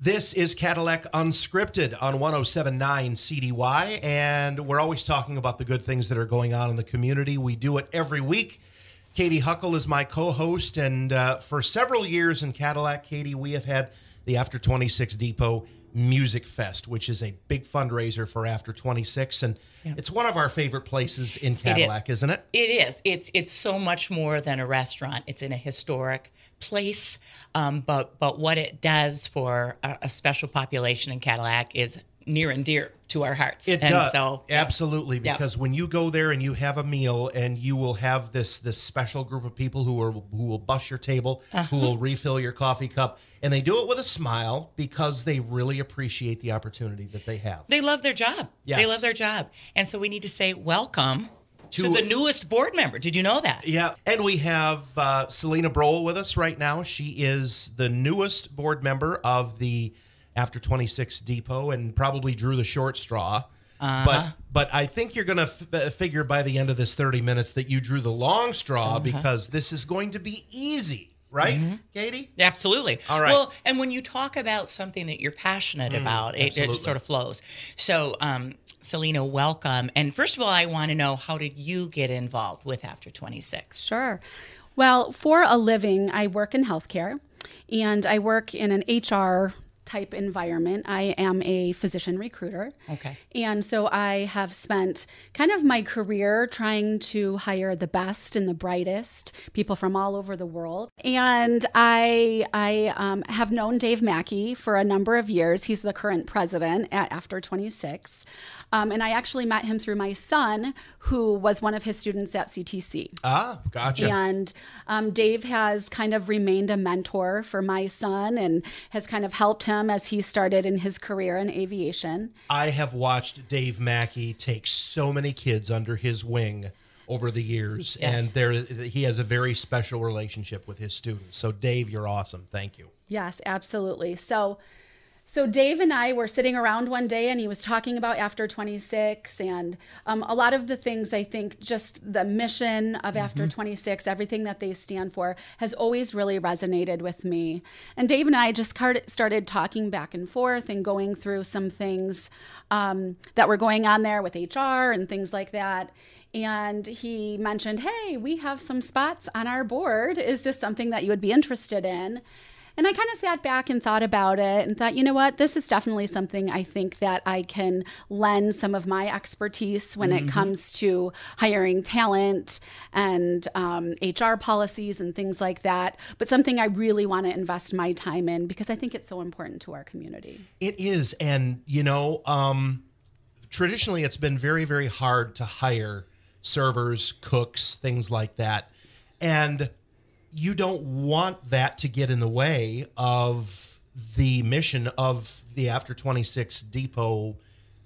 This is Cadillac Unscripted on 107.9 CDY, and we're always talking about the good things that are going on in the community. We do it every week. Katie Huckle is my co-host, and for several years in Cadillac, Katie, we have had the After 26 Depot Music Fest, which is a big fundraiser for After 26, and it's one of our favorite places in Cadillac, isn't it? It is. It's so much more than a restaurant. It's in a historic place, but what it does for a special population in Cadillac is near and dear to our hearts. It does. So, absolutely, because when you go there and you have a meal, and you will have this special group of people who will bus your table, who will refill your coffee cup, and they do it with a smile because they really appreciate the opportunity that they have. They love their job. Yes. They love their job. And so we need to say welcome to the newest board member. Did you know that? Yeah. And we have Selena Brohm with us right now. She is the newest board member of the After 26 Depot and probably drew the short straw. But I think you're going to figure by the end of this 30 minutes that you drew the long straw because this is going to be easy. Right, Katie? Absolutely. All right. Well, and when you talk about something that you're passionate about, it sort of flows. So, Selena, welcome. And first of all, I want to know, how did you get involved with After 26? Sure. Well, for a living, I work in healthcare, and I work in an HR type environment. I am a physician recruiter. Okay. And so I have spent kind of my career trying to hire the best and the brightest people from all over the world. And I have known Dave Mackey for a number of years. He's the current president at After 26. And I actually met him through my son, who was one of his students at CTC. Ah, gotcha. And Dave has kind of remained a mentor for my son and has kind of helped him as he started in his career in aviation. I have watched Dave Mackey take so many kids under his wing over the years, and he has a very special relationship with his students. So, Dave, you're awesome. Thank you. Yes, absolutely. So Dave and I were sitting around one day, and he was talking about After 26 and a lot of the things. I think just the mission of After 26, everything that they stand for, has always really resonated with me. And Dave and I just started talking back and forth and going through some things that were going on there with HR and things like that. And he mentioned, hey, we have some spots on our board. Is this something that you would be interested in? And I kind of sat back and thought about it and thought, you know what, this is definitely something I think that I can lend some of my expertise when it comes to hiring talent and HR policies and things like that, but something I really want to invest my time in because I think it's so important to our community. It is. And, traditionally it's been very, very hard to hire servers, cooks, things like that. And you don't want that to get in the way of the mission of the After 26 Depot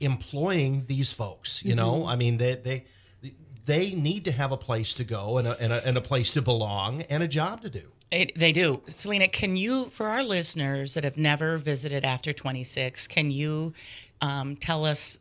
employing these folks. You know, I mean, they need to have a place to go and a place to belong and a job to do. They do. Selena, can you, for our listeners that have never visited After 26, can you tell us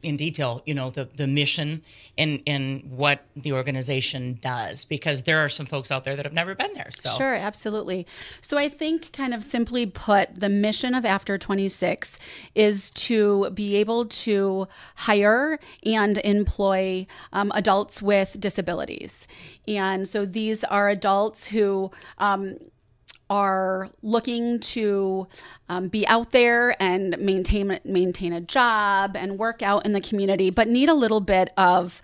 in detail, the mission and what the organization does? Because there are some folks out there that have never been there. So. Sure, absolutely. So I think, kind of simply put, the mission of After 26 is to be able to hire and employ adults with disabilities. And so these are adults who are looking to be out there and maintain a job and work out in the community, but need a little bit of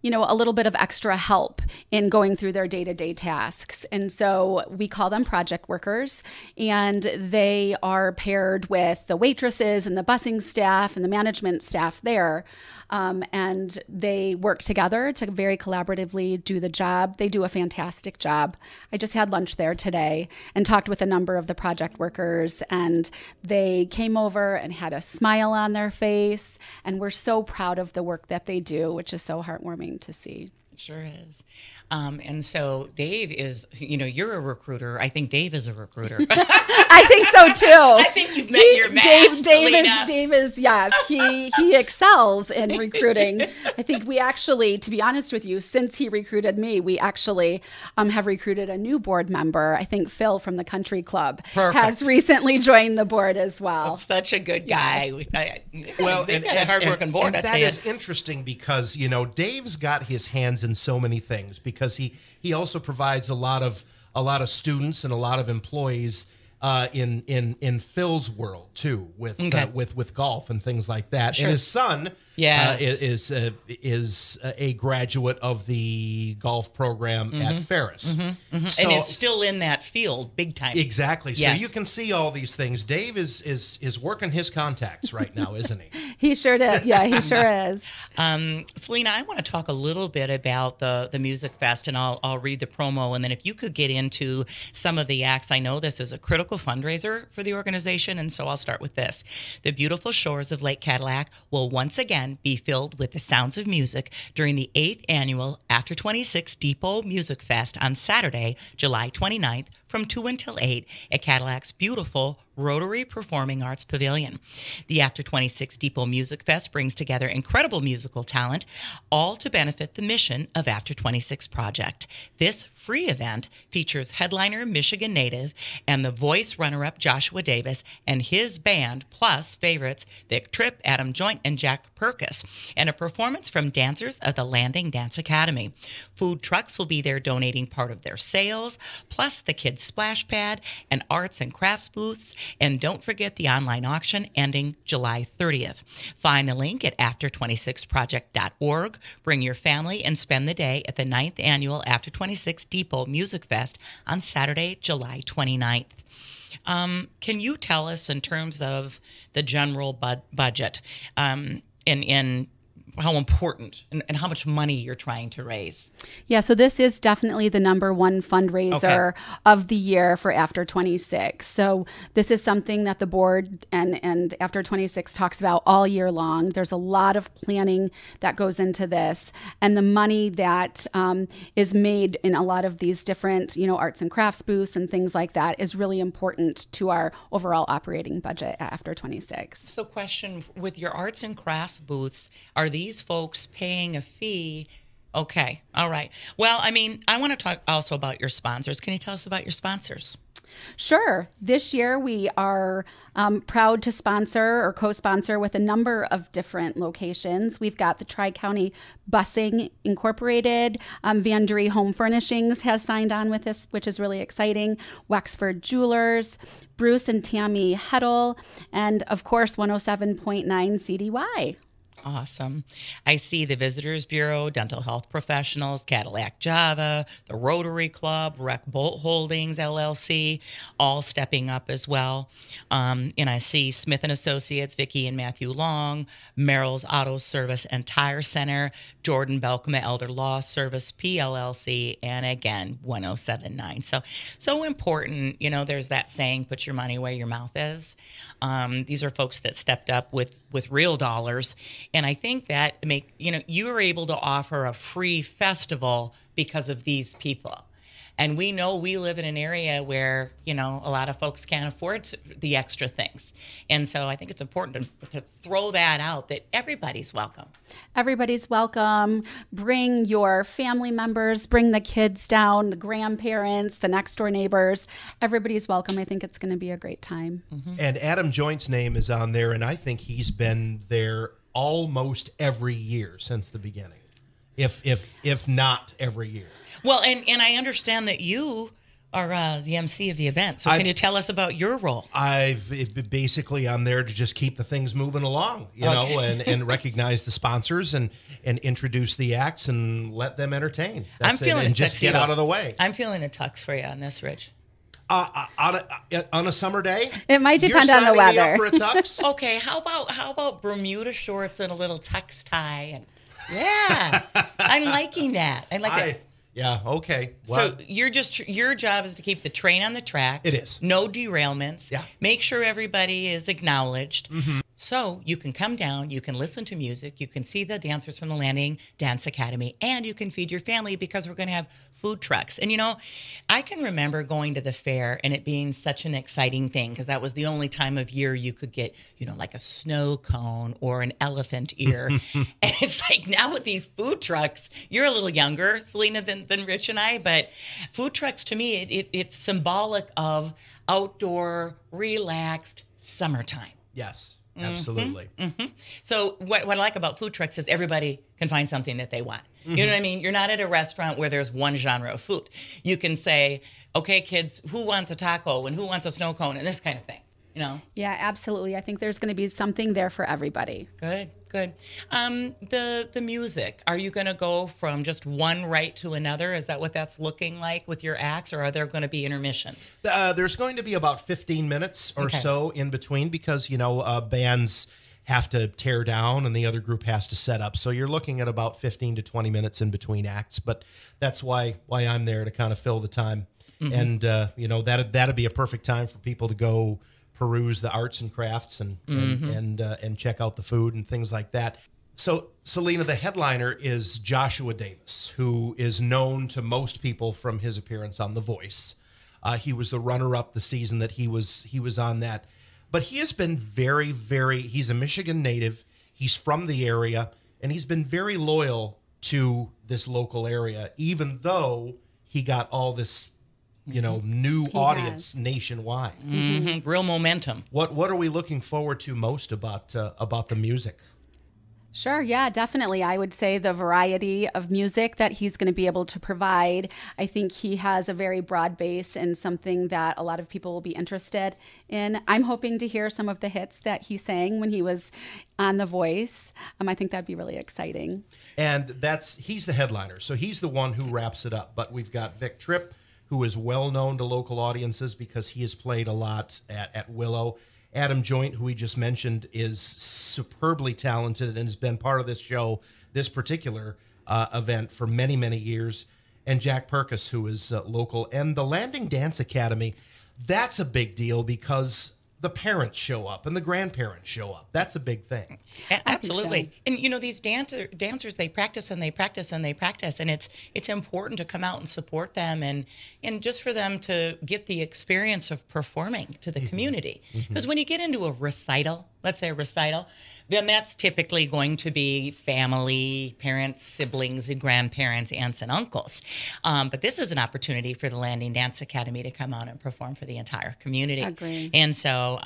extra help in going through their day-to-day tasks. And so we call them project workers, and they are paired with the waitresses and the busing staff and the management staff there. And they work together to very collaboratively do the job. They do a fantastic job. I just had lunch there today and talked with a number of the project workers, and they came over and had a smile on their face, and we're so proud of the work that they do, which is so heartwarming to see. It sure is. And so Dave is, you're a recruiter. I think Dave is a recruiter. I think so too. I think you've met your match, Dave is, yes, he excels in recruiting. I think we actually, to be honest with you, since he recruited me, we actually have recruited a new board member. I think Phil from the country club has recently joined the board as well. That's such a good guy. Yes. Well, they've got a hardworking board. And that is interesting because, Dave's got his hands in so many things because he also provides a lot of students and a lot of employees in Phil's world too, with golf and things like that. Sure. And his son Yes. is a graduate of the golf program at Ferris. So, and is still in that field big time. Exactly. Yes. So you can see all these things. Dave is working his contacts right now, isn't he? He sure did. Yeah, he sure is. Selena, I want to talk a little bit about the Music Fest, and I'll read the promo, and then if you could get into some of the acts. I know this is a critical fundraiser for the organization, and so I'll start with this. The beautiful shores of Lake Cadillac will once again be filled with the sounds of music during the 8th annual After 26 Depot Music Fest on Saturday, July 29th from 2 until 8 at Cadillac's beautiful Rotary Performing Arts Pavilion. The After 26 Depot Music Fest brings together incredible musical talent, all to benefit the mission of After 26 Project. This free event features headliner Michigan native and The Voice runner-up Joshua Davis and his band, plus favorites Vic Tripp, Adam Joint, and Jack Perkis, and a performance from dancers of the Landing Dance Academy. Food trucks will be there donating part of their sales, plus the kids' splash pad and arts and crafts booths. And don't forget the online auction ending July 30th. Find the link at after26project.org. Bring your family and spend the day at the 9th annual After 26 Depot Music Fest on Saturday, July 29th. Can you tell us in terms of the general budget and how important and how much money you're trying to raise? Yeah, so this is definitely the number one fundraiser of the year for After 26. So this is something that the board and After 26 talks about all year long. There's a lot of planning that goes into this, and the money that is made in a lot of these different, arts and crafts booths and things like that is really important to our overall operating budget at After 26. So question, with your arts and crafts booths, are these folks paying a fee? Okay. All right. Well, I want to talk also about your sponsors. Can you tell us about your sponsors? Sure. This year we are proud to sponsor or co-sponsor with a number of different locations. We've got the Tri-County Busing Incorporated. Van Dury Home Furnishings has signed on with this, which is really exciting. Wexford Jewelers, Bruce and Tammy Heddle, and of course 107.9 CDY. Awesome. I see the Visitors Bureau, Dental Health Professionals, Cadillac Java, the Rotary Club, Rec Bolt Holdings, LLC, all stepping up as well. And I see Smith & Associates, Vicki and Matthew Long, Merrill's Auto Service and Tire Center, Jordan Belkema Elder Law Service, PLLC, and again, 107.9. So important. There's that saying, put your money where your mouth is. These are folks that stepped up with real dollars. And I think that you are able to offer a free festival because of these people. And we know we live in an area where, a lot of folks can't afford the extra things. And so I think it's important to throw that out, that everybody's welcome. Everybody's welcome. Bring your family members, bring the kids down, the grandparents, the next door neighbors. Everybody's welcome. I think it's going to be a great time. Mm-hmm. And Adam Joint's name is on there, and I think he's been there almost every year since the beginning, if not every year. Well, and I understand that you are the MC of the event. So can you tell us about your role? Basically, I'm there to just keep the things moving along, know, and recognize the sponsors and introduce the acts and let them entertain. I'm feeling and just get out of the way. I'm feeling a tux for you on this, Rich. On a summer day, it might depend on the weather. Me up for a tux? Okay, how about Bermuda shorts and a little tux tie? Yeah, I'm liking that. I like that. Yeah, okay. Well, so your job is to keep the train on the track. It is. No derailments. Yeah. Make sure everybody is acknowledged. Mm-hmm. So you can come down, you can listen to music, you can see the dancers from the Landing Dance Academy, and you can feed your family because we're going to have food trucks. And, you know, I can remember going to the fair and it being such an exciting thing because that was the only time of year you could get, you know, like a snow cone or an elephant ear. And it's like now with these food trucks, you're a little younger, Selena, than Rich and I, but food trucks to me, it's symbolic of outdoor, relaxed summertime. Yes. Absolutely. So what I like about food trucks is everybody can find something that they want. You know what I mean? You're not at a restaurant where there's one genre of food. You can say, okay, kids, who wants a taco and who wants a snow cone and this kind of thing, you know? Yeah, absolutely. I think there's going to be something there for everybody. Good. The music, are you going to go from just one right to another? Is that what that's looking like with your acts, or are there going to be intermissions? There's going to be about 15 minutes or so in between because, you know, bands have to tear down and the other group has to set up. So you're looking at about 15 to 20 minutes in between acts. But that's why I'm there to kind of fill the time. And, you know, that'd be a perfect time for people to go peruse the arts and crafts and check out the food and things like that. So, Selena, the headliner is Joshua Davis, who is known to most people from his appearance on The Voice. He was the runner-up the season that he was on that. But he has been he's a Michigan native. He's from the area, and he's been very loyal to this local area, even though he got all this, you know, new audience nationwide. Real momentum. What are we looking forward to most about the music? Sure, yeah, definitely. I would say the variety of music that he's going to be able to provide. I think he has a very broad base and something that a lot of people will be interested in. I'm hoping to hear some of the hits that he sang when he was on The Voice. I think that'd be really exciting. And he's the headliner, so he's the one who wraps it up. But we've got Vic Tripp, who is well known to local audiences because he has played a lot at Willow. Adam Joint, who we just mentioned, is superbly talented and has been part of this show, this particular event, for many, many years. And Jack Perkis, who is local. And the Landing Dance Academy, that's a big deal because the parents show up and the grandparents show up. That's a big thing. Absolutely. So. And, you know, these dancers, they practice and they practice and they practice. And it's important to come out and support them and just for them to get the experience of performing to the community. Because when you get into a recital, let's say a recital, then that's typically going to be family, parents, siblings, and grandparents, aunts, and uncles. But this is an opportunity for the Landing Dance Academy to come out and perform for the entire community. Agree. And so,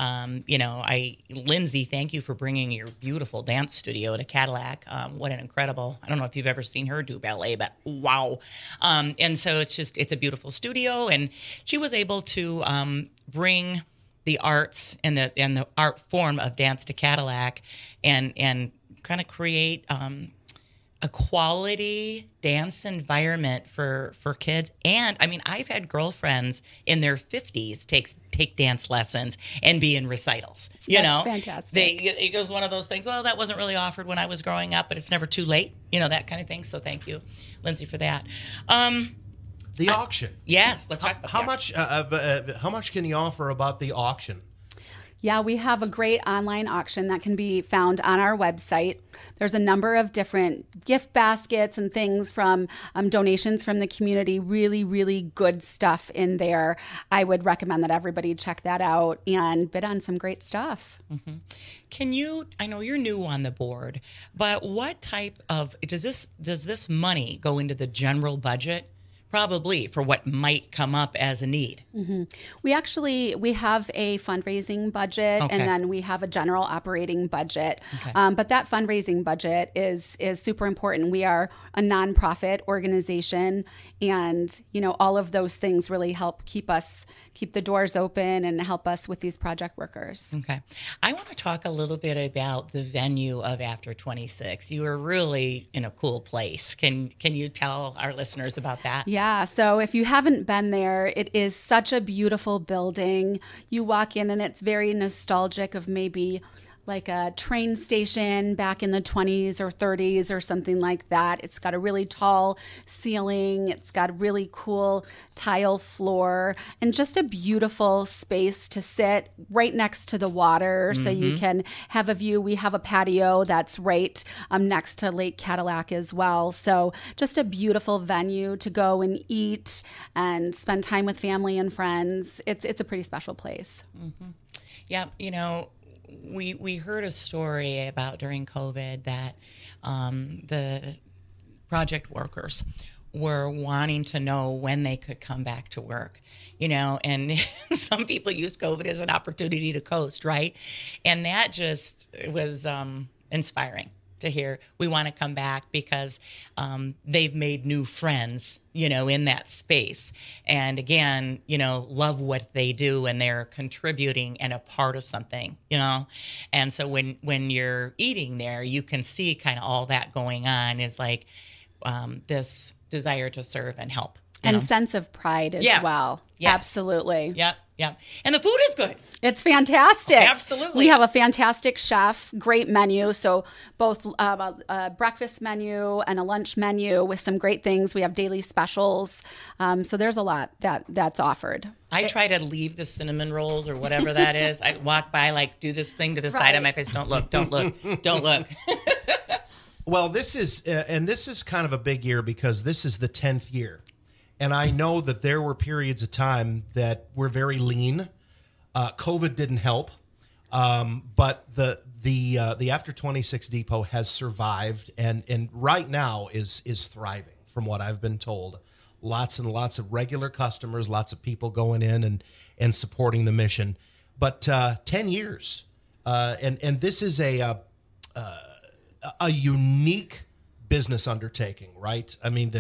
you know, Lindsay, thank you for bringing your beautiful dance studio to Cadillac. What an incredible, I don't know if you've ever seen her do ballet, but wow. And so it's a beautiful studio. And she was able to bring the arts and the art form of dance to Cadillac and kind of create a quality dance environment for kids. And I mean, I've had girlfriends in their 50s take dance lessons and be in recitals. You know, fantastic. It was one of those things. Well, that wasn't really offered when I was growing up, but it's never too late. You know, that kind of thing. So thank you, Lindsay, for that. The auction. Yes, let's talk about how much can you offer about the auction? Yeah, we have a great online auction that can be found on our website. There's a number of different gift baskets and things from donations from the community. Really, really good stuff in there. I would recommend that everybody check that out and bid on some great stuff. Can you, I know you're new on the board, but what type of, does this money go into the general budget? Probably for what might come up as a need. We have a fundraising budget, and then we have a general operating budget. But that fundraising budget is super important. We are a nonprofit organization, and you know, all of those things really help keep the doors open and help us with these project workers. Okay, I want to talk a little bit about the venue of After 26. You are really in a cool place. Can you tell our listeners about that? Yeah, so if you haven't been there, it is such a beautiful building. You walk in and it's very nostalgic of maybe like a train station back in the 20s or 30s or something like that. It's got a really tall ceiling. It's got a really cool tile floor and just a beautiful space to sit right next to the water so you can have a view. We have a patio that's right next to Lake Cadillac as well. So just a beautiful venue to go and eat and spend time with family and friends. It's a pretty special place. Yeah, you know, we heard a story about during COVID that the project workers were wanting to know when they could come back to work, you know, and some people use COVID as an opportunity to coast, right? And that just was inspiring to hear. We want to come back because they've made new friends, you know, in that space. And again, you know, love what they do and they're contributing and a part of something, you know. And so when you're eating there, you can see kind of all that going on is like this desire to serve and help. And sense of pride as well. Yes. Absolutely. Yep. And the food is good. It's fantastic. Absolutely. We have a fantastic chef, great menu. So both a breakfast menu and a lunch menu with some great things. We have daily specials. So there's a lot that's offered. I try to leave the cinnamon rolls or whatever that is. I walk by, like, do this thing to the side of my face. Don't look. Well, this is kind of a big year because this is the 10th year. And I know that there were periods of time that were very lean. COVID didn't help, but the After 26 Depot has survived and right now is thriving, from what I've been told. Lots and lots of regular customers, lots of people going in and supporting the mission. But 10 years, and this is a unique business undertaking, right? I mean,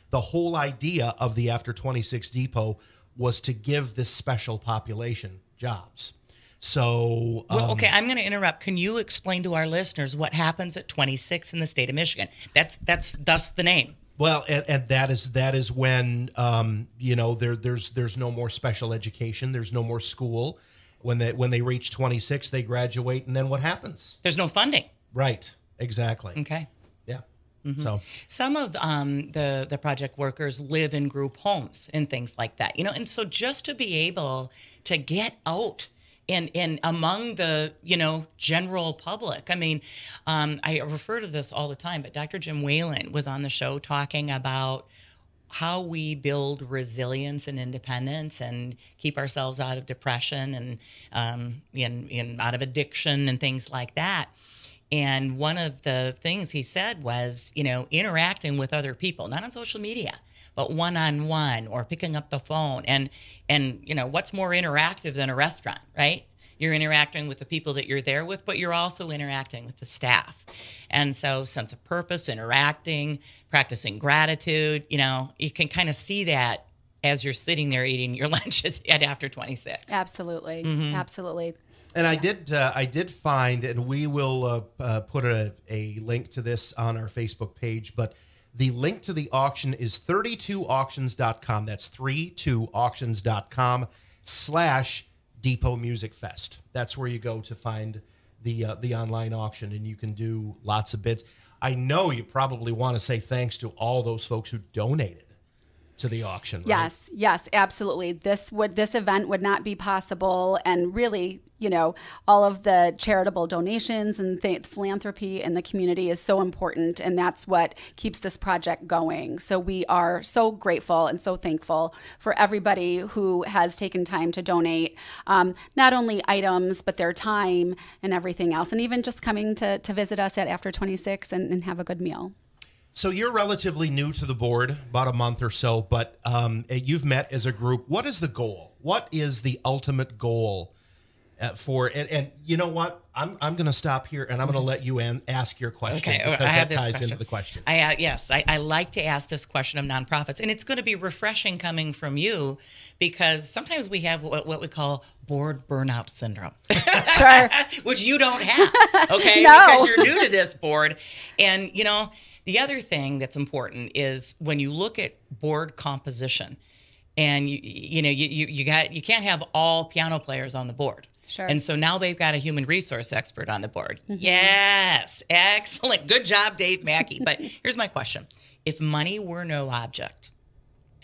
the whole idea of the After 26 Depot was to give this special population jobs. So, well, okay, I'm going to interrupt. Can you explain to our listeners what happens at 26 in the state of Michigan? That's thus the name. Well, and that is when you know, there's no more special education, there's no more school. When they reach 26, they graduate, and then what happens? There's no funding. Right. Exactly. Okay. Yeah. Mm-hmm. So some of the project workers live in group homes and things like that, you know, and so just to be able to get out and among the, you know, general public. I mean, I refer to this all the time, but Dr. Jim Whalen was on the show talking about how we build resilience and independence and keep ourselves out of depression and out of addiction and things like that. And one of the things he said was, you know, interacting with other people, not on social media, but one-on-one or picking up the phone. And you know, what's more interactive than a restaurant, right? You're interacting with the people that you're there with, but you're also interacting with the staff. And so sense of purpose, interacting, practicing gratitude, you know, you can kind of see that as you're sitting there eating your lunch at After 26. Absolutely. Mm-hmm. Absolutely. And I did find, and we will put a link to this on our Facebook page, but the link to the auction is 32auctions.com. That's 32auctions.com/Depot Music Fest. That's where you go to find the online auction, and you can do lots of bids. I know you probably want to say thanks to all those folks who donated to the auction, right? Yes, absolutely. This event would not be possible, and really, you know, all of the charitable donations and philanthropy in the community is so important, and that's what keeps this project going. So we are so grateful and so thankful for everybody who has taken time to donate, not only items, but their time and everything else, and even just coming to visit us at After 26 and have a good meal. So you're relatively new to the board, about a month or so, but you've met as a group. What is the goal? What is the ultimate goal for it? And you know what? I'm going to stop here, and I'm going to let you ask your question, because that ties into the question. Yes, I like to ask this question of nonprofits, and it's going to be refreshing coming from you, because sometimes we have what we call board burnout syndrome. Sure. Which you don't have, okay? No. Because you're new to this board. And, you know, the other thing that's important is when you look at board composition, and you can't have all piano players on the board. Sure. And so now they've got a human resource expert on the board. Yes. Excellent. Good job, Dave Mackey. But here's my question. If money were no object,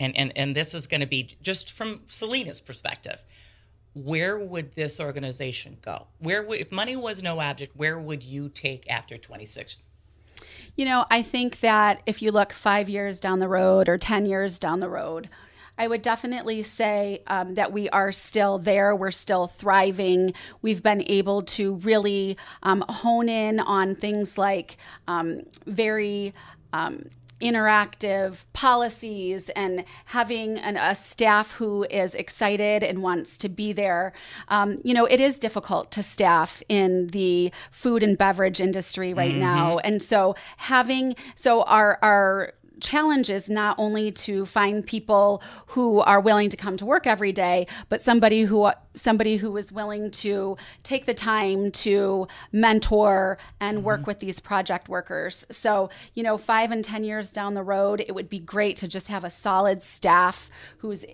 and this is going to be just from Selena's perspective, where would this organization go? If money was no object, where would you take after 26? I think that if you look 5 years down the road or 10 years down the road, I would definitely say that we are still there. We're still thriving. We've been able to really hone in on things like very interactive policies and having a staff who is excited and wants to be there. It is difficult to staff in the food and beverage industry right now. And so our challenge is not only to find people who are willing to come to work every day, but somebody who is willing to take the time to mentor and work with these project workers. So, 5 and 10 years down the road, it would be great to just have a solid staff who's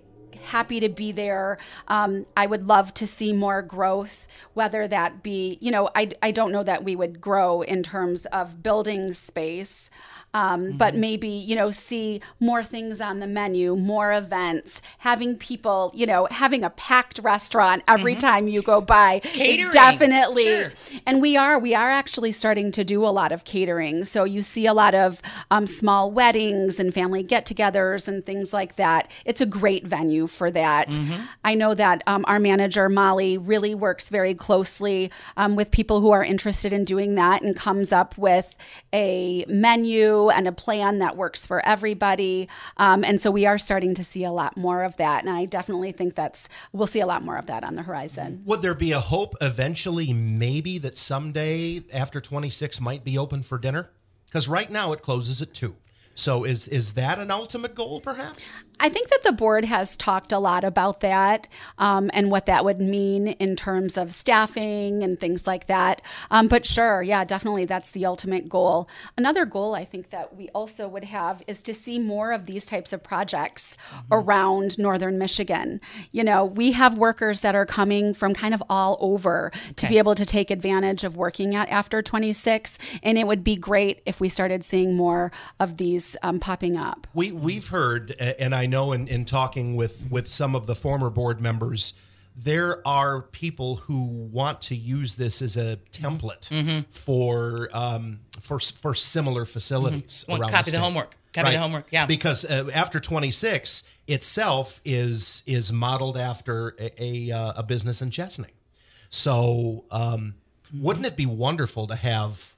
happy to be there. I would love to see more growth, whether that be, I don't know that we would grow in terms of building space. But maybe, see more things on the menu, more events, having people, having a packed restaurant every time you go by. Catering. Is definitely. Sure. And we are actually starting to do a lot of catering. So you see a lot of small weddings and family get-togethers and things like that. It's a great venue for that. I know that our manager, Molly, really works very closely with people who are interested in doing that and comes up with a menu and a plan that works for everybody. And so we are starting to see a lot more of that. And I definitely think we'll see a lot more of that on the horizon. Would there be a hope eventually, maybe, that someday after 26 might be open for dinner? Because right now it closes at 2. So is that an ultimate goal, perhaps? I think that the board has talked a lot about that and what that would mean in terms of staffing and things like that. But sure, yeah, definitely that's the ultimate goal. Another goal I think that we also would have is to see more of these types of projects around Northern Michigan. We have workers that are coming from kind of all over to be able to take advantage of working at After 26. And it would be great if we started seeing more of these popping up. We've heard, and I know in talking with some of the former board members, there are people who want to use this as a template for similar facilities around Copy the the state. homework. Copy the homework. Yeah. Because After 26 itself is modeled after a business in Chesney. So wouldn't it be wonderful to have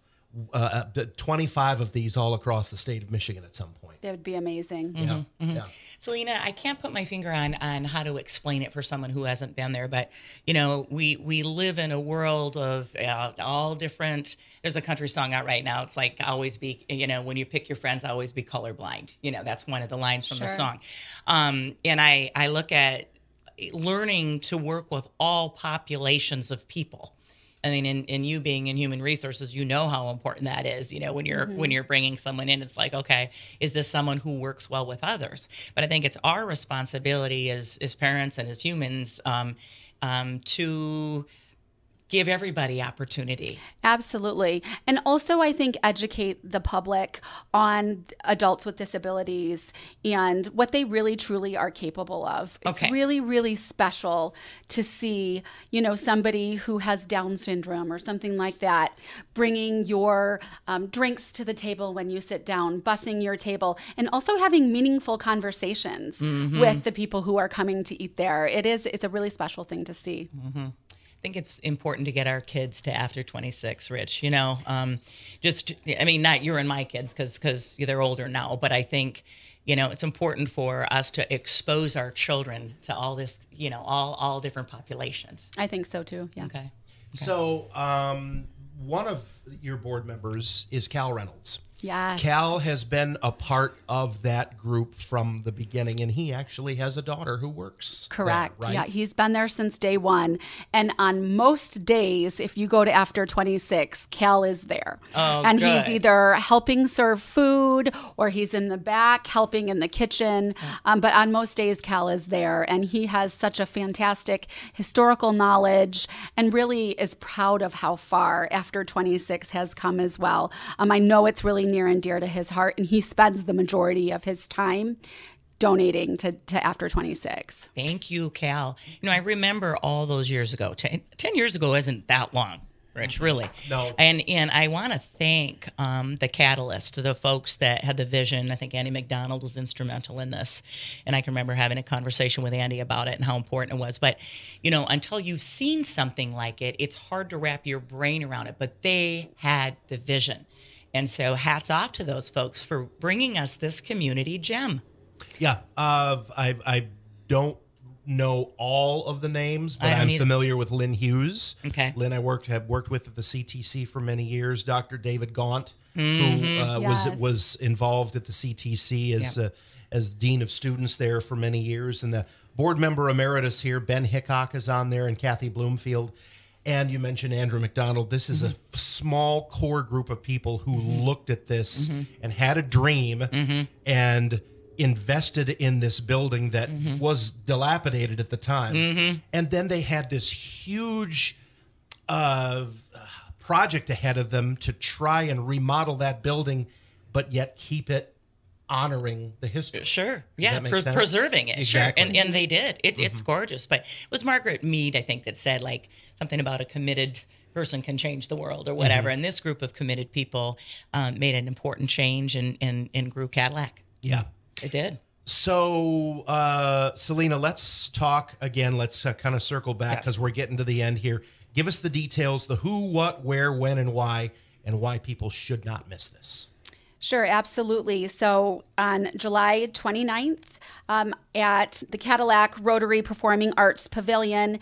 25 of these all across the state of Michigan at some point? That would be amazing. Yeah. Selena, I can't put my finger on how to explain it for someone who hasn't been there, but we live in a world of all different. There's a country song out right now. It's like, always be, when you pick your friends, always be colorblind. That's one of the lines from the song. And I look at learning to work with all populations of people. I mean, in you being in human resources, how important that is. When you're bringing someone in, it's like, okay, is this someone who works well with others? But I think it's our responsibility as parents and as humans to give everybody opportunity. Absolutely. And also, I think, educate the public on adults with disabilities and what they really, truly are capable of. It's really, really special to see, somebody who has Down syndrome or something like that, bringing your drinks to the table when you sit down, bussing your table, and also having meaningful conversations with the people who are coming to eat there. It's a really special thing to see. I think it's important to get our kids to After 26, Rich. Not you and my kids because they're older now, but I think, it's important for us to expose our children to all this, all different populations. I think so too. Yeah. Okay. So one of your board members is Cal Reynolds. Yes. Cal has been a part of that group from the beginning, and he actually has a daughter who works Correct. there, right? Yeah, he's been there since day one. And on most days, if you go to After 26, Cal is there. Oh, and good. he's either helping serve food or he's in the back helping in the kitchen. But on most days, Cal is there. And he has such a fantastic historical knowledge and really is proud of how far After 26 has come as well. I know it's really near and dear to his heart, and he spends the majority of his time donating to After 26. Thank you, Cal. I remember all those years ago. 10 years ago isn't that long, Rich, really. No. And I want to thank the Catalyst, the folks that had the vision. I think Andy McDonald was instrumental in this. And I can remember having a conversation with Andy about it and how important it was. But, until you've seen something like it, it's hard to wrap your brain around it. But they had the vision. And so hats off to those folks for bringing us this community gem. Yeah. I don't know all of the names, but I don't I'm either. familiar with Lynn Hughes. Okay. Lynn, have worked with at the CTC for many years. Dr. David Gaunt, who Yes. was involved at the CTC as Dean of Students there for many years. And the board member emeritus here, Ben Hickok, is on there, and Kathy Bloomfield. And you mentioned Andrew McDonald. This is a small core group of people who looked at this and had a dream and invested in this building that was dilapidated at the time. And then they had this huge project ahead of them to try and remodel that building, but yet keep it honoring the history. Sure. Does Yeah. that make sense? Preserving it. Exactly. Sure. And they did. It's gorgeous. But it was Margaret Mead, I think, that said something about a committed person can change the world or whatever. And this group of committed people made an important change and grew Cadillac. Yeah. It did. So, Selena, let's talk again. Let's kind of circle back because we're getting to the end here. Give us the details, the who, what, where, when, and why people should not miss this. Sure, absolutely. So on July 29th, at the Cadillac Rotary Performing Arts Pavilion,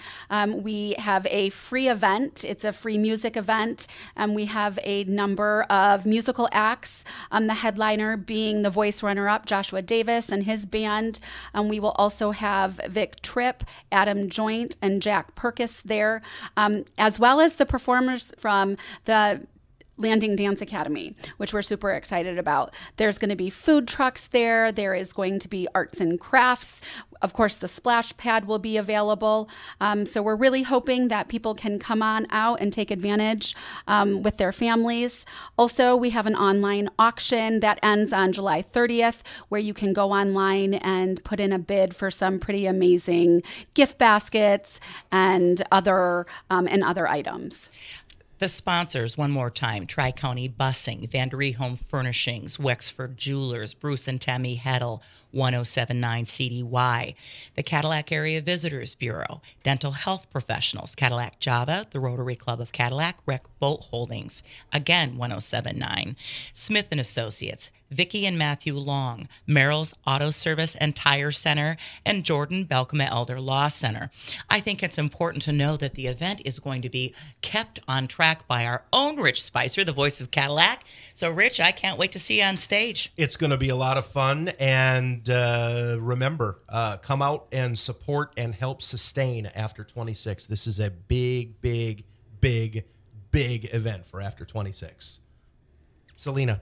we have a free event. It's a free music event. We have a number of musical acts, the headliner being the voice runner-up, Joshua Davis and his band. We will also have Vic Tripp, Adam Joint, and Jack Perkis there, as well as the performers from the Landing Dance Academy, which we're super excited about. There's going to be food trucks there. There is going to be arts and crafts. Of course, the splash pad will be available. So we're really hoping that people can come on out and take advantage with their families. Also, we have an online auction that ends on July 30th, where you can go online and put in a bid for some pretty amazing gift baskets and other items. The sponsors, one more time: Tri-County Busing, Vanderie Home Furnishings, Wexford Jewelers, Bruce and Tammy Heddle, 1079 CDY, the Cadillac Area Visitors Bureau, Dental Health Professionals, Cadillac Java, the Rotary Club of Cadillac, Rec Boat Holdings, again 1079, Smith & Associates, Vicki and Matthew Long, Merrill's Auto Service and Tire Center, and Jordan Belkema Elder Law Center. I think it's important to know that the event is going to be kept on track by our own Rich Spicer, the voice of Cadillac. So, Rich, I can't wait to see you on stage. It's going to be a lot of fun. And remember, come out and support and help sustain After 26. This is a big, big, big, big event for After 26. Selena,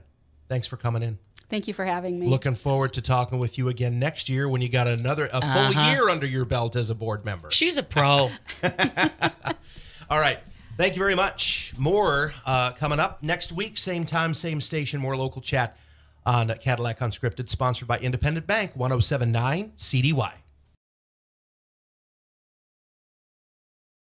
thanks for coming in. Thank you for having me. Looking forward to talking with you again next year when you got a full year under your belt as a board member. She's a pro. All right. Thank you very much. More coming up next week. Same time, same station, more local chat on Cadillac Unscripted, sponsored by Independent Bank, 1079 CDY.